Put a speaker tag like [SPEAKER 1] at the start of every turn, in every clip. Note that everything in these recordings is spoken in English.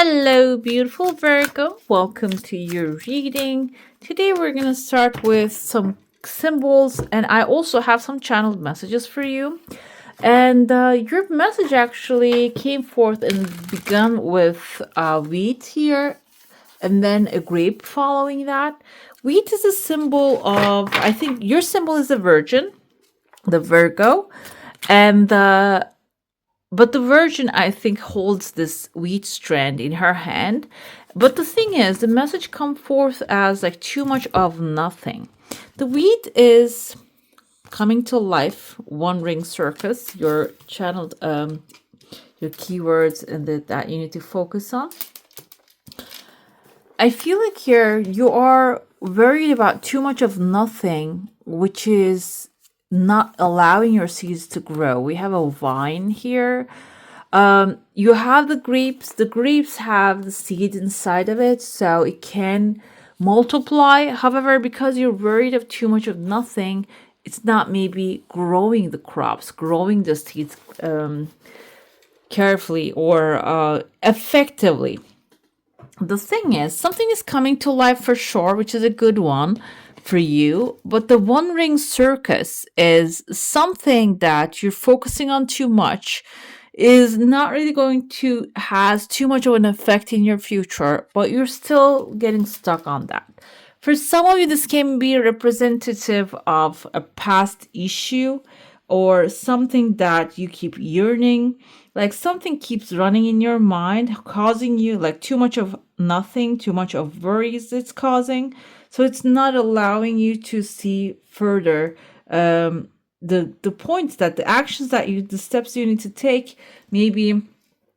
[SPEAKER 1] Hello, beautiful Virgo. Welcome to your reading. Today, we're going to start with some symbols, and I also have some channeled messages for you. And your message actually came forth and began with wheat here, and then a grape following that. Wheat is a symbol of, I think your symbol is the Virgin, the Virgo, and but the Virgin, I think, holds this wheat strand in her hand. But the thing is, the message come forth as like too much of nothing. The wheat is coming to life, one ring circus, your channeled your keywords and that you need to focus on. I feel like here you are worried about too much of nothing, which is not allowing your seeds to grow. We have a vine here. You have the grapes. The grapes have the seed inside of it, so it can multiply. However, because you're worried of too much of nothing, it's not maybe growing the crops, growing the seeds carefully or effectively. The thing is, something is coming to life for sure, which is a good one for you. But the one ring circus is something that you're focusing on too much, is not really going to has too much of an effect in your future, but you're still getting stuck on that. For some of you, this can be representative of a past issue or something that you keep yearning, like something keeps running in your mind, causing you like too much of nothing, too much of worries it's causing. So it's not allowing you to see further the points that the actions that you the steps you need to take, maybe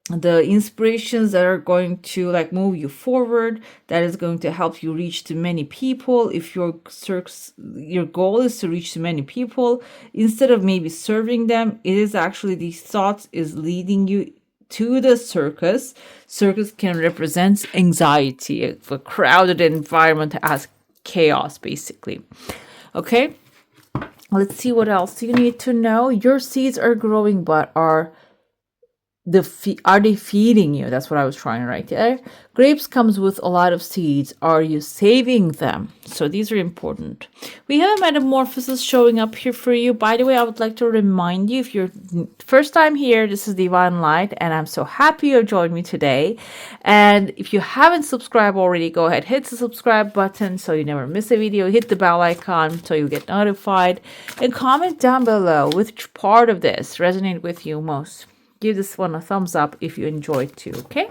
[SPEAKER 1] the inspirations that are going to like move you forward, that is going to help you reach to many people. If your goal is to reach to many people instead of maybe serving them, it is actually these thoughts is leading you to the circus. Circus can represent anxiety, a crowded environment as chaos, basically. Okay, let's see what else you need to know. Your seeds are growing, but are they feeding you? That's what I was trying to write there. Grapes comes with a lot of seeds. Are you saving them? So these are important. We have a metamorphosis showing up here for you. By the way, I would like to remind you, if you're first time here, this is Divine Light, and I'm so happy you joined me today. And if you haven't subscribed already, go ahead, hit the subscribe button so you never miss a video. Hit the bell icon so you get notified, and comment down below which part of this resonated with you most. Give this one a thumbs up if you enjoyed too, okay?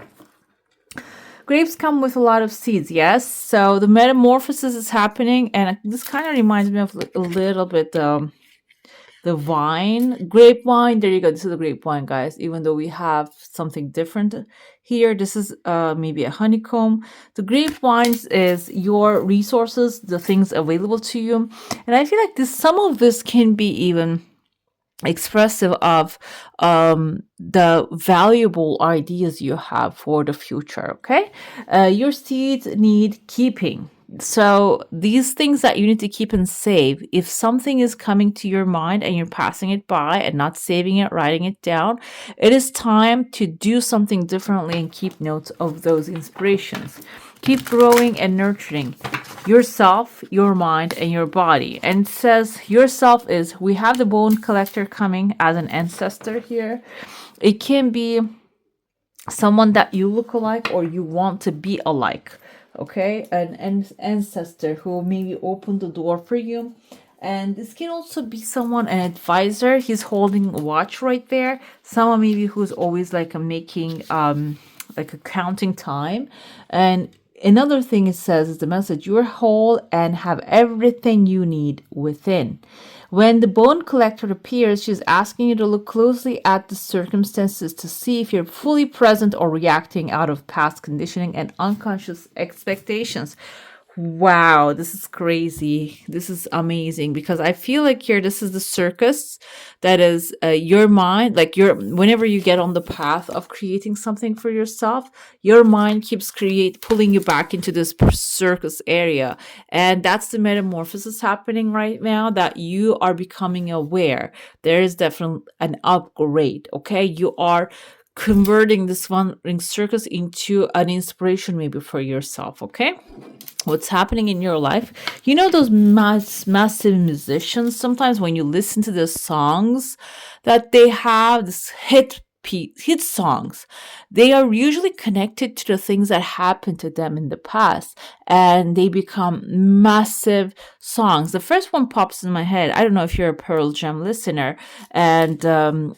[SPEAKER 1] Grapes come with a lot of seeds, yes. So the metamorphosis is happening, and this kind of reminds me of a little bit the vine, grapevine. There you go. This is the grapevine, guys. Even though we have something different here, this is maybe a honeycomb. The grapevines is your resources, the things available to you, and I feel like some of this can be even expressive of the valuable ideas you have for the future. Okay, your seeds need keeping. So these things that you need to keep and save, if something is coming to your mind and you're passing it by and not saving it, writing it down, it is time to do something differently and keep notes of those inspirations. Keep growing and nurturing yourself, your mind, and your body. And it says yourself is, we have the bone collector coming as an ancestor here. It can be someone that you look alike or you want to be alike. Okay, an ancestor who maybe opened the door for you. And this can also be someone, an advisor. He's holding a watch right there. Someone maybe who's always like making like a counting time. And another thing it says is the message, you're whole and have everything you need within. When the bone collector appears, she's asking you to look closely at the circumstances to see if you're fully present or reacting out of past conditioning and unconscious expectations. Wow, this is crazy. This is amazing, because I feel like here this is the circus that is your mind. Like whenever you get on the path of creating something for yourself, your mind keeps pulling you back into this circus area. And that's the metamorphosis happening right now, that you are becoming aware. There is definitely an upgrade. Okay, you are converting this wandering circus into an inspiration maybe for yourself. Okay, what's happening in your life? You know those massive musicians, sometimes when you listen to the songs that they have, this hit songs, they are usually connected to the things that happened to them in the past, and they become massive songs. The first one pops in my head. I don't know if you're a Pearl Jam listener, and the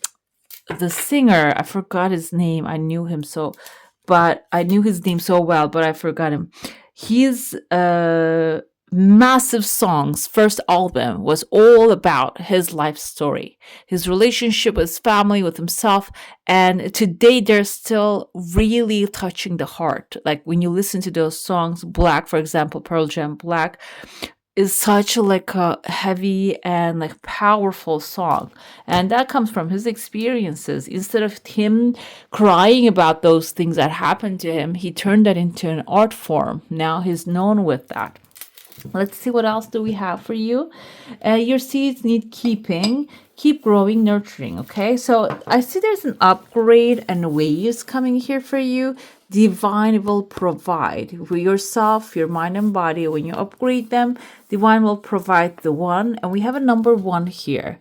[SPEAKER 1] singer, I forgot his name. I knew his name so well, but I forgot him. His massive songs first album was all about his life story, his relationship with his family, with himself, and today they're still really touching the heart. Like when you listen to those songs, Black, for example, Pearl Jam Black is such like a heavy and like powerful song, and that comes from his experiences. Instead of him crying about those things that happened to him, he turned that into an art form. Now he's known with that. Let's see, what else do we have for you? Your seeds need keeping, keep growing, nurturing. Okay, so I see there's an upgrade and waves coming here for you. Divine will provide for yourself, your mind and body. When you upgrade them, divine will provide the one. And we have a number one here.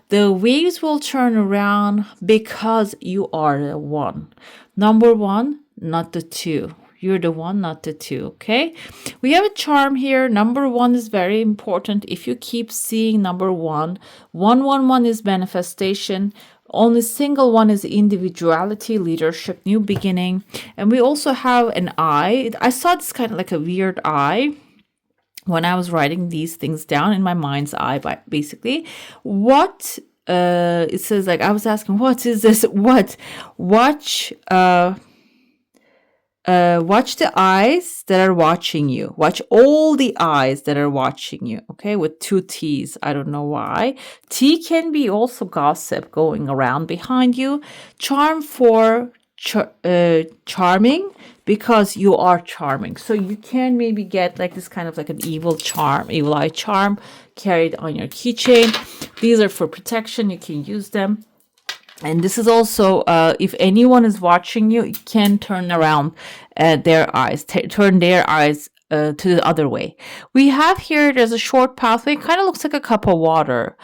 [SPEAKER 1] The waves will turn around because you are the one. Number one, not the two. You're the one, not the two, okay? We have a charm here. Number one is very important. If you keep seeing number one, 111 is manifestation. Only single one is individuality, leadership, new beginning. And we also have an eye. I saw this kind of like a weird eye when I was writing these things down in my mind's eye, basically. What it says, like, I was asking, what is this? What? Watch the eyes that are watching you. Watch all the eyes that are watching you. Okay, with two T's. I don't know why. T can be also gossip going around behind you. Charm for charming, because you are charming. So you can maybe get like this kind of like an evil eye charm carried on your keychain. These are for protection. You can use them. And this is also, if anyone is watching you, you can turn around their eyes, turn their eyes to the other way. We have here, there's a short pathway, kind of looks like a cup of water.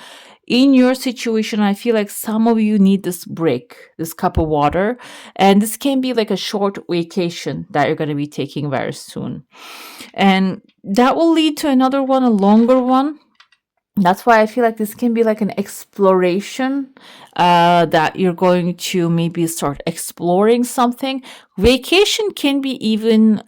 [SPEAKER 1] In your situation, I feel like some of you need this break, this cup of water. And this can be like a short vacation that you're going to be taking very soon. And that will lead to another one, a longer one. That's why I feel like this can be like an exploration, that you're going to maybe start exploring something. Vacation can be even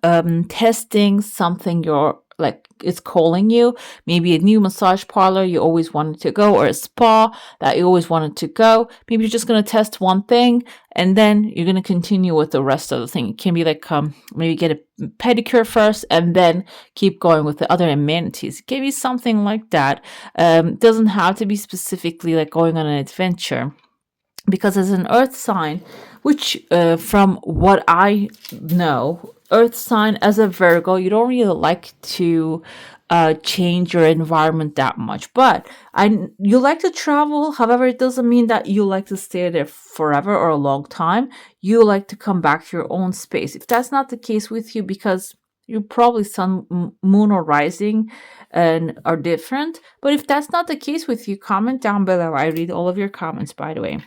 [SPEAKER 1] testing something you're like, it's calling you. Maybe a new massage parlor you always wanted to go, or a spa that you always wanted to go. Maybe you're just going to test one thing and then you're going to continue with the rest of the thing. It can be like maybe get a pedicure first and then keep going with the other amenities. It can be something like that. It doesn't have to be specifically like going on an adventure. Because as an earth sign, which from what I know, earth sign as a Virgo, you don't really like to change your environment that much, but you like to travel. However, it doesn't mean that you like to stay there forever or a long time. You like to come back to your own space. If that's not the case with you, because you probably sun, moon, or rising and are different. But if that's not the case with you, comment down below. I read all of your comments, by the way.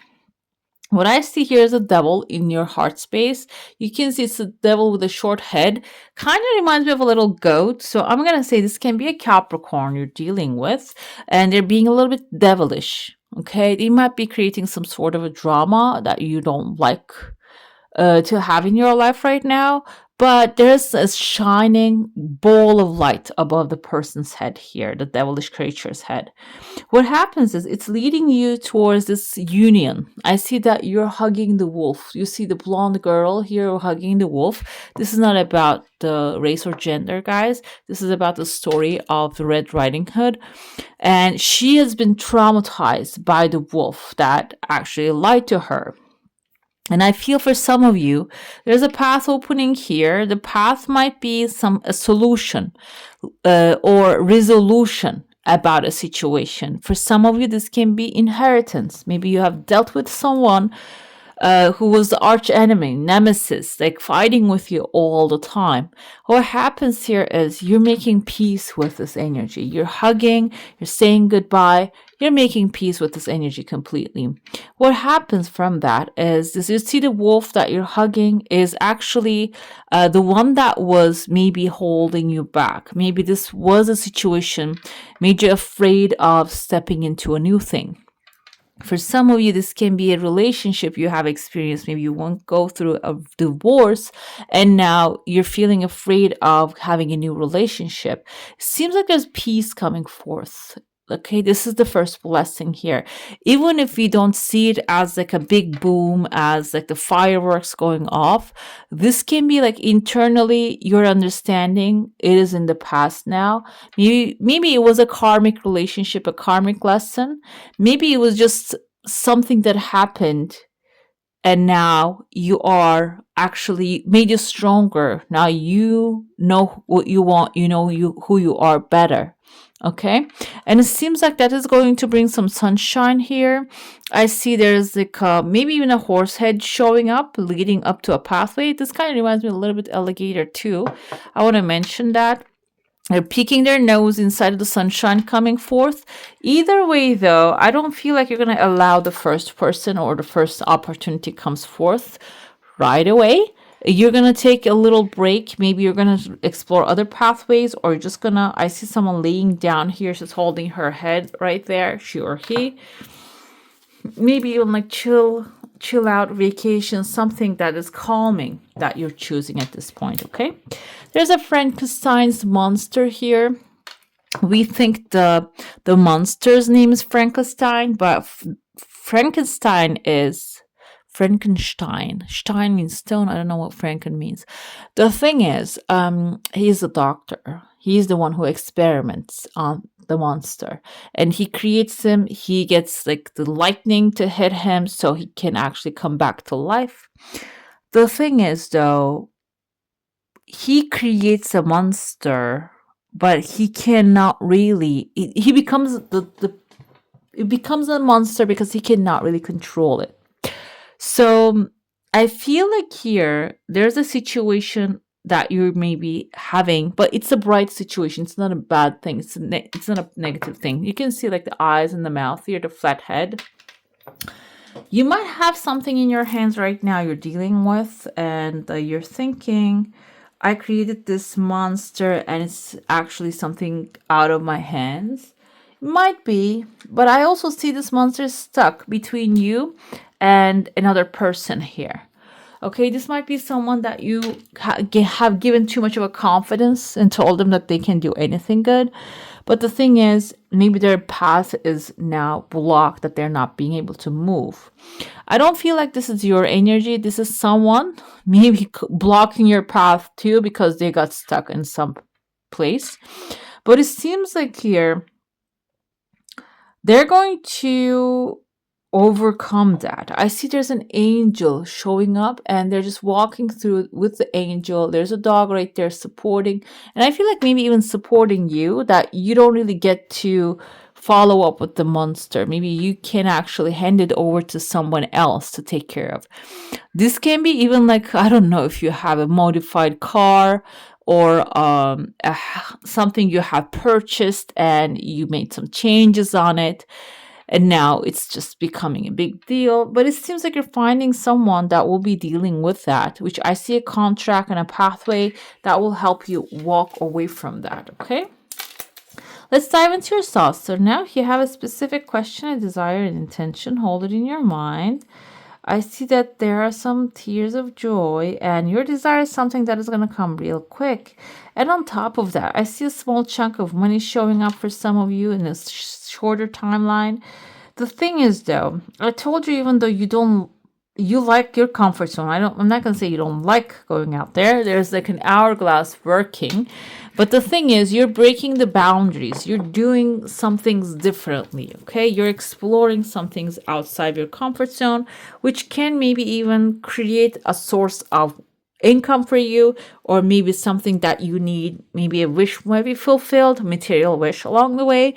[SPEAKER 1] What I see here is a devil in your heart space. You can see it's a devil with a short head. Kind of reminds me of a little goat. So I'm going to say this can be a Capricorn you're dealing with. And they're being a little bit devilish. Okay. They might be creating some sort of a drama that you don't like to have in your life right now. But there's a shining ball of light above the person's head here, the devilish creature's head. What happens is it's leading you towards this union. I see that you're hugging the wolf. You see the blonde girl here hugging the wolf. This is not about the race or gender, guys. This is about the story of the Red Riding Hood. And she has been traumatized by the wolf that actually lied to her. And I feel for some of you, there's a path opening here. The path might be a solution or resolution about a situation. For some of you, this can be inheritance. Maybe you have dealt with someone who was the arch enemy, nemesis, like fighting with you all the time. What happens here is you're making peace with this energy. You're hugging, you're saying goodbye, you're making peace with this energy completely. What happens from that is this: you see the wolf that you're hugging is actually the one that was maybe holding you back. Maybe this was a situation made you afraid of stepping into a new thing. For some of you, this can be a relationship you have experienced. Maybe you won't go through a divorce and now you're feeling afraid of having a new relationship. Seems like there's peace coming forth. Okay, this is the first blessing here. Even if we don't see it as like a big boom, as like the fireworks going off, this can be like internally your understanding. It is in the past now. Maybe it was a karmic relationship, a karmic lesson. Maybe it was just something that happened and now you are actually made you stronger. Now you know what you want, you know who you are better. Okay, and it seems like that is going to bring some sunshine here. I see there's like maybe even a horse head showing up leading up to a pathway. This kind of reminds me a little bit alligator too. I want to mention that. They're peeking their nose inside of the sunshine coming forth. Either way, though, I don't feel like you're going to allow the first person or the first opportunity comes forth right away. You're going to take a little break. Maybe you're going to explore other pathways, or you're just going to, I see someone laying down here. She's holding her head right there, she or he. Maybe even like chill out vacation, something that is calming that you're choosing at this point. Okay, there's a Frankenstein's monster here. We think the monster's name is Frankenstein, but Frankenstein is Frankenstein. Stein means stone. I don't know what Franken means. The thing is, he's a doctor. He's the one who experiments on the monster, and he creates him. He gets like the lightning to hit him so he can actually come back to life. The thing is, though, he creates a monster, but he cannot really. He becomes it becomes a monster because he cannot really control it. So I feel like here there's a situation that you're maybe having, but it's a bright situation. It's not a bad thing. It's not a negative thing. You can see like the eyes and the mouth here, the flat head. You might have something in your hands right now you're dealing with, and you're thinking, I created this monster and it's actually something out of my hands. Might be, but I also see this monster stuck between you and another person here. Okay, this might be someone that you have given too much of a confidence and told them that they can do anything good. But the thing is, maybe their path is now blocked, that they're not being able to move. I don't feel like this is your energy. This is someone maybe blocking your path too because they got stuck in some place. But it seems like here they're going to overcome that. I see there's an angel showing up and they're just walking through with the angel. There's a dog right there supporting, and I feel like maybe even supporting you, that you don't really get to follow up with the monster. Maybe you can actually hand it over to someone else to take care of. This can be even like, I don't know if you have a modified car or something you have purchased and you made some changes on it. And now it's just becoming a big deal. But it seems like you're finding someone that will be dealing with that, which I see a contract and a pathway that will help you walk away from that, okay? Let's dive into your saucer now. If you have a specific question, a desire, an intention, hold it in your mind. I see that there are some tears of joy, and your desire is something that is going to come real quick. And on top of that, I see a small chunk of money showing up for some of you in a shorter timeline. The thing is, though, I told you, even though you like your comfort zone. I'm not going to say you don't like going out there. There's like an hourglass working. But the thing is, you're breaking the boundaries. You're doing some things differently, okay? You're exploring some things outside your comfort zone, which can maybe even create a source of income for you, or maybe something that you need, maybe a wish might be fulfilled, material wish along the way.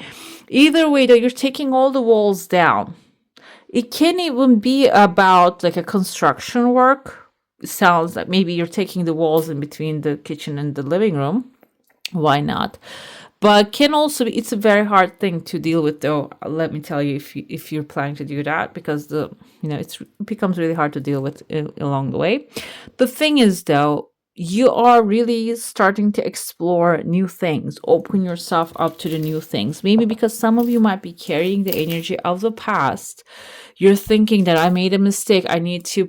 [SPEAKER 1] Either way, though, you're taking all the walls down. It can even be about like a construction work. It sounds like maybe you're taking the walls in between the kitchen and the living room. Why not? But can also be, it's a very hard thing to deal with, though. Let me tell you, if you're planning to do that, because it becomes really hard to deal with along the way. The thing is, though, you are really starting to explore new things, open yourself up to the new things. Maybe because some of you might be carrying the energy of the past. You're thinking that I made a mistake. I need to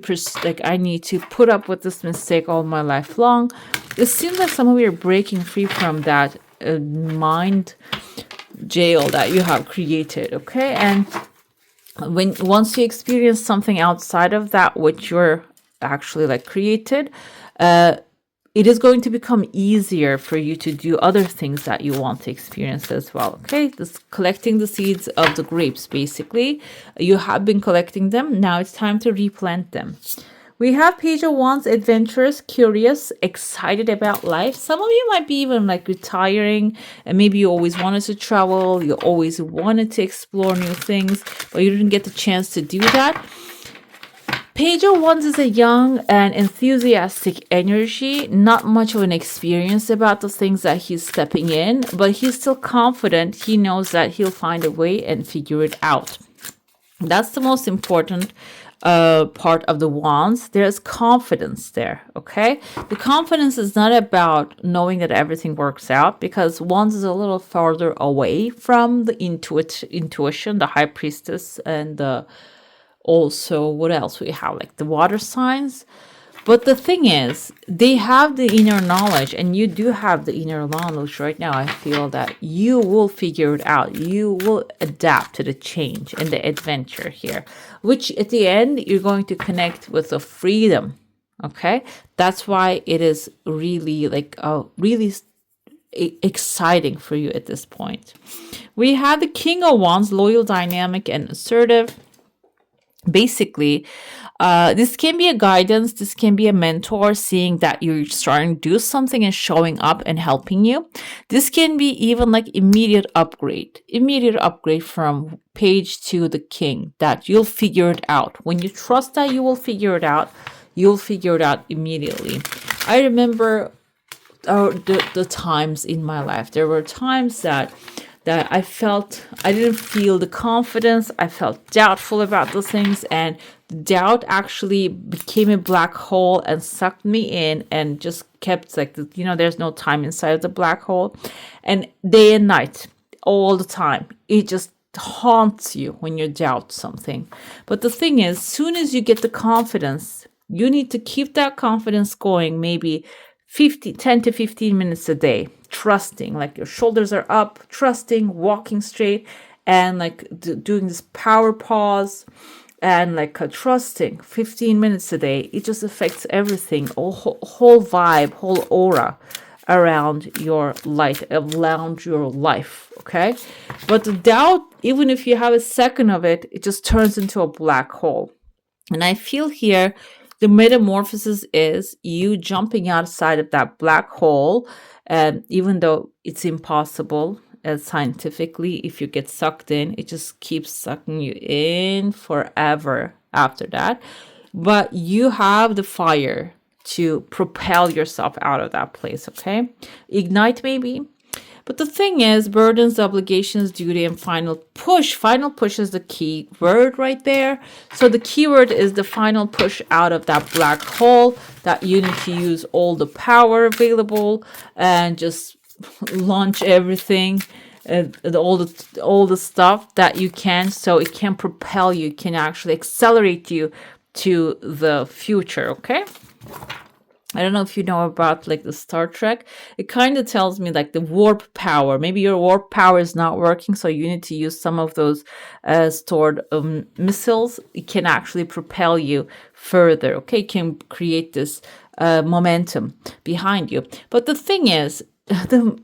[SPEAKER 1] I need to put up with this mistake all my life long. It seems like some of you are breaking free from that mind jail that you have created. Okay, and once you experience something outside of that which you're actually like created, it is going to become easier for you to do other things that you want to experience as well. Okay, this collecting the seeds of the grapes, basically. You have been collecting them. Now it's time to replant them. We have Page of Wands, adventurous, curious, excited about life. Some of you might be even like retiring, and maybe you always wanted to travel, you always wanted to explore new things, but you didn't get the chance to do that. Page of Wands is a young and enthusiastic energy, not much of an experience about the things that he's stepping in, but he's still confident. He knows that he'll find a way and figure it out. That's the most important part of the Wands. There's confidence there, okay? The confidence is not about knowing that everything works out, because Wands is a little farther away from the intuition, the High Priestess, and also what else we have, like the water signs. But the thing is, they have the inner knowledge, and you do have the inner knowledge right now. I feel that you will figure it out. You will adapt to the change and the adventure here, which at the end, you're going to connect with the freedom. Okay. That's why it is really really exciting for you at this point. We have the King of Wands, loyal, dynamic, and assertive. Basically, this can be a guidance, this can be a mentor seeing that you're starting to do something and showing up and helping you. This can be even like immediate upgrade from Page to the King, that you'll figure it out. When you trust that you will figure it out, you'll figure it out immediately. I remember the times in my life. There were times that I felt I didn't feel the confidence. I felt doubtful about those things, and the doubt actually became a black hole and sucked me in and just kept like, there's no time inside of the black hole, and day and night, all the time, it just haunts you when you doubt something. But the thing is, soon as you get the confidence, you need to keep that confidence going, maybe 10 to 15 minutes a day, trusting, like your shoulders are up, trusting, walking straight, and like doing this power pause, and like trusting 15 minutes a day. It just affects everything, whole vibe, whole aura around your light, around your life. Okay, but the doubt, even if you have a second of it, it just turns into a black hole. And I feel here the metamorphosis is you jumping outside of that black hole, even though it's impossible scientifically. If you get sucked in, it just keeps sucking you in forever after that. But you have the fire to propel yourself out of that place, okay? Ignite, maybe. But the thing is, burdens, obligations, duty, and final push. Final push is the key word right there. So the keyword is the final push out of that black hole, that you need to use all the power available and just launch everything, all the stuff that you can, so it can propel you, can actually accelerate you to the future, okay? I don't know if you know about like the Star Trek. It kind of tells me like the warp power. Maybe your warp power is not working, so you need to use some of those stored missiles. It can actually propel you further. Okay, it can create this momentum behind you. But the thing is,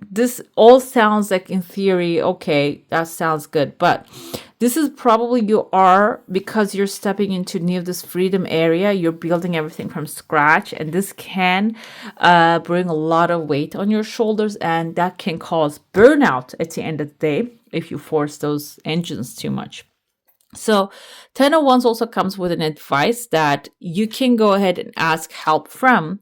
[SPEAKER 1] this all sounds like, in theory, okay, that sounds good, but this is probably you are, because you're stepping into this freedom area, you're building everything from scratch, and this can bring a lot of weight on your shoulders, and that can cause burnout at the end of the day if you force those engines too much. So 10 of Wands also comes with an advice that you can go ahead and ask help from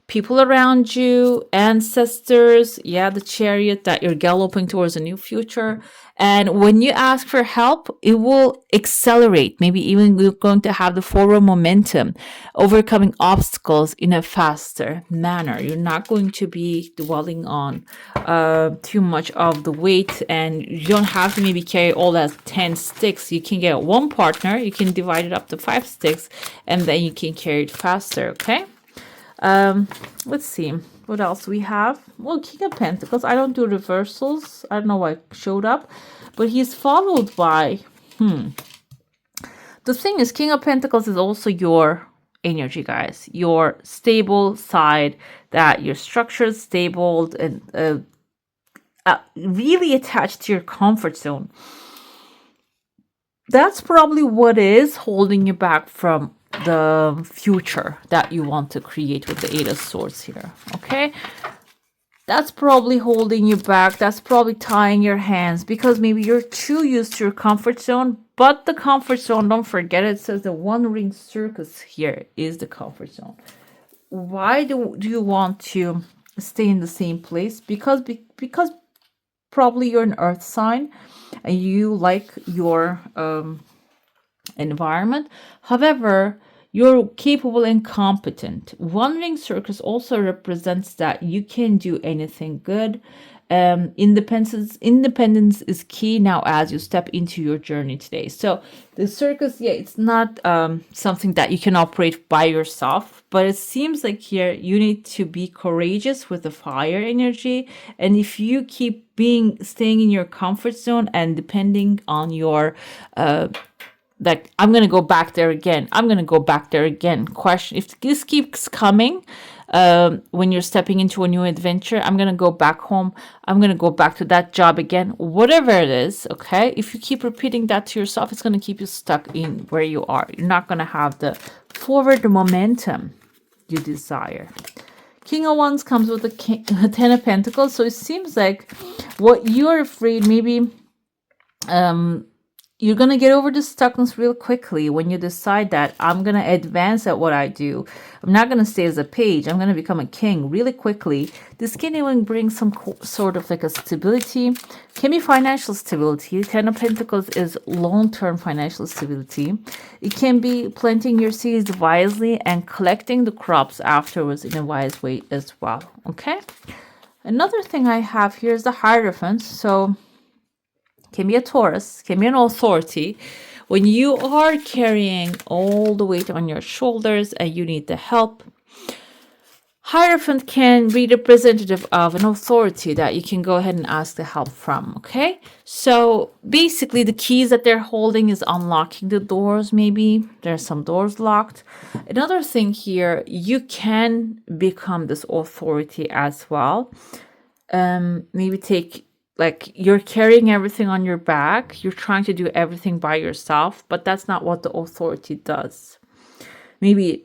[SPEAKER 1] people around you, ancestors, yeah, the chariot that you're galloping towards a new future. And when you ask for help, it will accelerate. Maybe even you're going to have the forward momentum, overcoming obstacles in a faster manner. You're not going to be dwelling on too much of the weight, and you don't have to maybe carry all that 10 sticks. You can get one partner, you can divide it up to 5 sticks, and then you can carry it faster, okay? Let's see what else we have. Well, King of Pentacles. I don't do reversals. I don't know why it showed up, but he's followed by the thing is, King of Pentacles is also your energy, guys, your stable side, that your structure is stable and really attached to your comfort zone. That's probably what is holding you back from the future that you want to create with the Eight of Swords here, okay? That's probably holding you back. That's probably tying your hands because maybe you're too used to your comfort zone. But the comfort zone, don't forget, it says the one ring circus here is the comfort zone. Why do you want to stay in the same place? Because probably you're an earth sign and you like your environment. However, you're capable and competent. One ring circus also represents that you can do anything good. Independence is key now as you step into your journey today. So the circus, yeah, it's not something that you can operate by yourself, but it seems like here you need to be courageous with the fire energy. And if you keep staying in your comfort zone and depending on your like, I'm going to go back there again. I'm going to go back there again. Question, if this keeps coming when you're stepping into a new adventure, I'm going to go back home. I'm going to go back to that job again. Whatever it is, okay? If you keep repeating that to yourself, it's going to keep you stuck in where you are. You're not going to have the forward momentum you desire. King of Wands comes with a 10 of Pentacles. So it seems like what you're afraid, maybe you're going to get over the stuckness real quickly when you decide that I'm going to advance at what I do. I'm not going to stay as a page. I'm going to become a king really quickly. This can even bring some sort of like a stability. Can be financial stability. 10 of Pentacles is long-term financial stability. It can be planting your seeds wisely and collecting the crops afterwards in a wise way as well. Okay? Another thing I have here is the Hierophant. So can be a Taurus, can be an authority. When you are carrying all the weight on your shoulders and you need the help, Hierophant can be representative of an authority that you can go ahead and ask the help from, okay? So basically the keys that they're holding is unlocking the doors, maybe. There's some doors locked. Another thing here, you can become this authority as well. Maybe like you're carrying everything on your back. You're trying to do everything by yourself, but that's not what the authority does. Maybe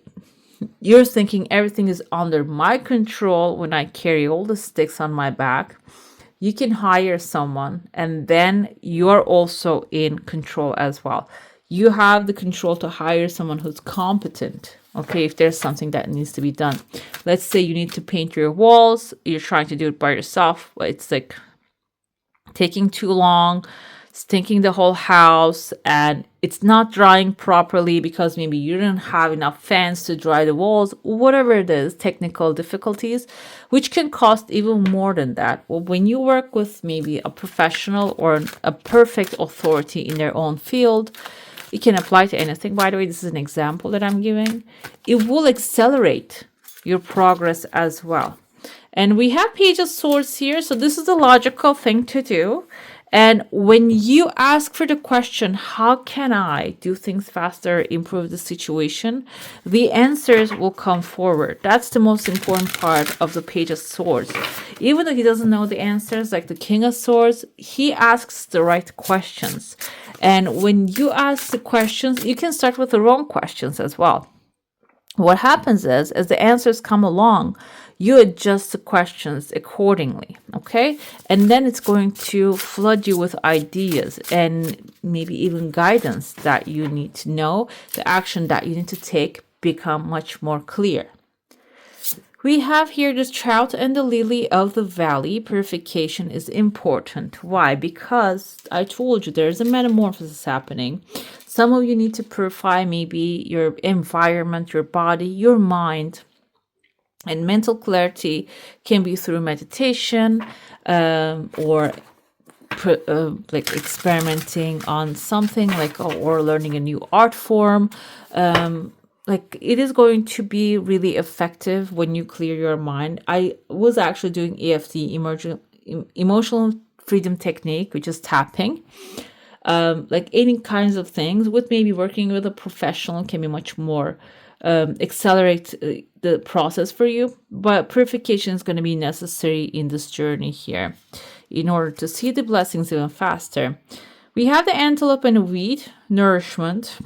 [SPEAKER 1] you're thinking everything is under my control when I carry all the sticks on my back. You can hire someone and then you're also in control as well. You have the control to hire someone who's competent. Okay, if there's something that needs to be done. Let's say you need to paint your walls. You're trying to do it by yourself. It's like taking too long, stinking the whole house, and it's not drying properly because maybe you didn't have enough fans to dry the walls, whatever it is, technical difficulties, which can cost even more than that. Well, when you work with maybe a professional or a perfect authority in their own field, it can apply to anything. By the way, this is an example that I'm giving. It will accelerate your progress as well. And we have Page of Swords here. So this is the logical thing to do. And when you ask for the question, how can I do things faster, improve the situation? The answers will come forward. That's the most important part of the Page of Swords. Even though he doesn't know the answers, like the King of Swords, he asks the right questions. And when you ask the questions, you can start with the wrong questions as well. What happens is, as the answers come along, you adjust the questions accordingly, okay? And then it's going to flood you with ideas and maybe even guidance that you need to know, the action that you need to take become much more clear. We have here the trout and the lily of the valley. Purification is important. Why? Because I told you there's a metamorphosis happening. Some of you need to purify maybe your environment, your body, your mind. And mental clarity can be through meditation or like experimenting on something like or learning a new art form. Like it is going to be really effective when you clear your mind. I was actually doing EFT, emotional freedom technique, which is tapping. Like any kinds of things with maybe working with a professional can be much more accelerate the process for you. But purification is going to be necessary in this journey here in order to see the blessings even faster. We have the antelope and the wheat, nourishment.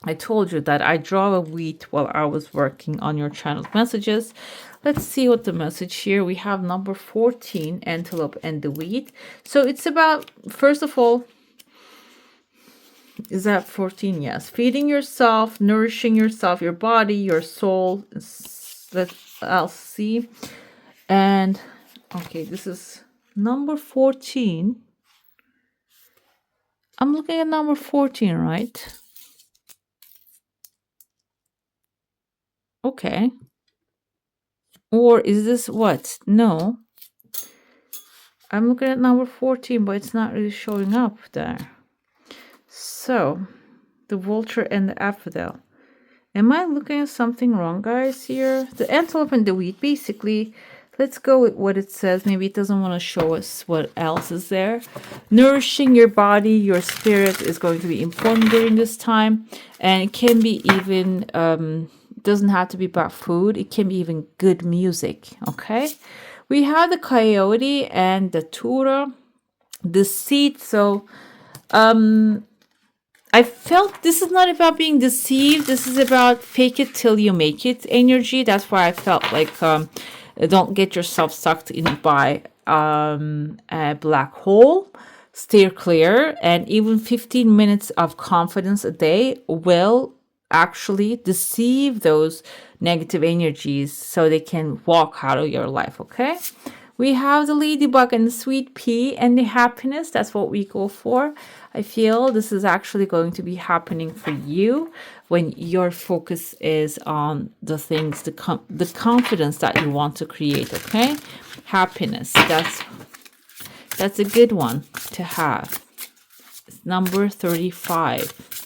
[SPEAKER 1] I told you that I draw a wheat while I was working on your channel's messages. Let's see what the message here. We have number 14, antelope and the wheat. So it's about, first of all, is that 14? Yes. Feeding yourself, nourishing yourself, your body, your soul. I'll see. And, okay, this is number 14. I'm looking at number 14, right? Okay. Or is this what? No. I'm looking at number 14, but it's not really showing up there. So, the vulture and the aphrodite. Am I looking at something wrong, guys, here? The antelope and the wheat, basically, let's go with what it says. Maybe it doesn't want to show us what else is there. Nourishing your body, your spirit is going to be important during this time. And it can be even... doesn't have to be about food. It can be even good music, okay? We have the coyote and the tura, the seed. So I felt this is not about being deceived. This is about fake it till you make it energy. That's why I felt like don't get yourself sucked in by a black hole. Steer clear. And even 15 minutes of confidence a day will actually deceive those negative energies so they can walk out of your life, okay? We have the ladybug and the sweet pea and the happiness. That's what we go for. I feel this is actually going to be happening for you when your focus is on the things, the confidence that you want to create, okay? Happiness, that's a good one to have. It's number 35.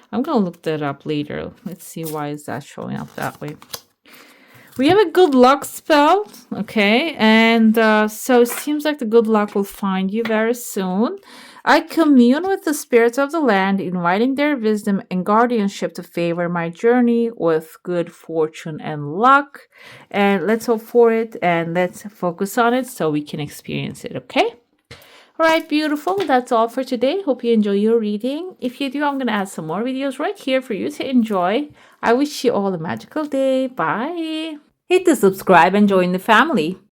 [SPEAKER 1] I'm going to look that up later. Let's see why is that showing up that way. We have a good luck spell, okay? And so it seems like the good luck will find you very soon. I commune with the spirits of the land, inviting their wisdom and guardianship to favor my journey with good fortune and luck. And let's hope for it and let's focus on it so we can experience it, okay? All right, beautiful. That's all for today. Hope you enjoy your reading. If you do, I'm going to add some more videos right here for you to enjoy. I wish you all a magical day. Bye. Hit the subscribe and join the family.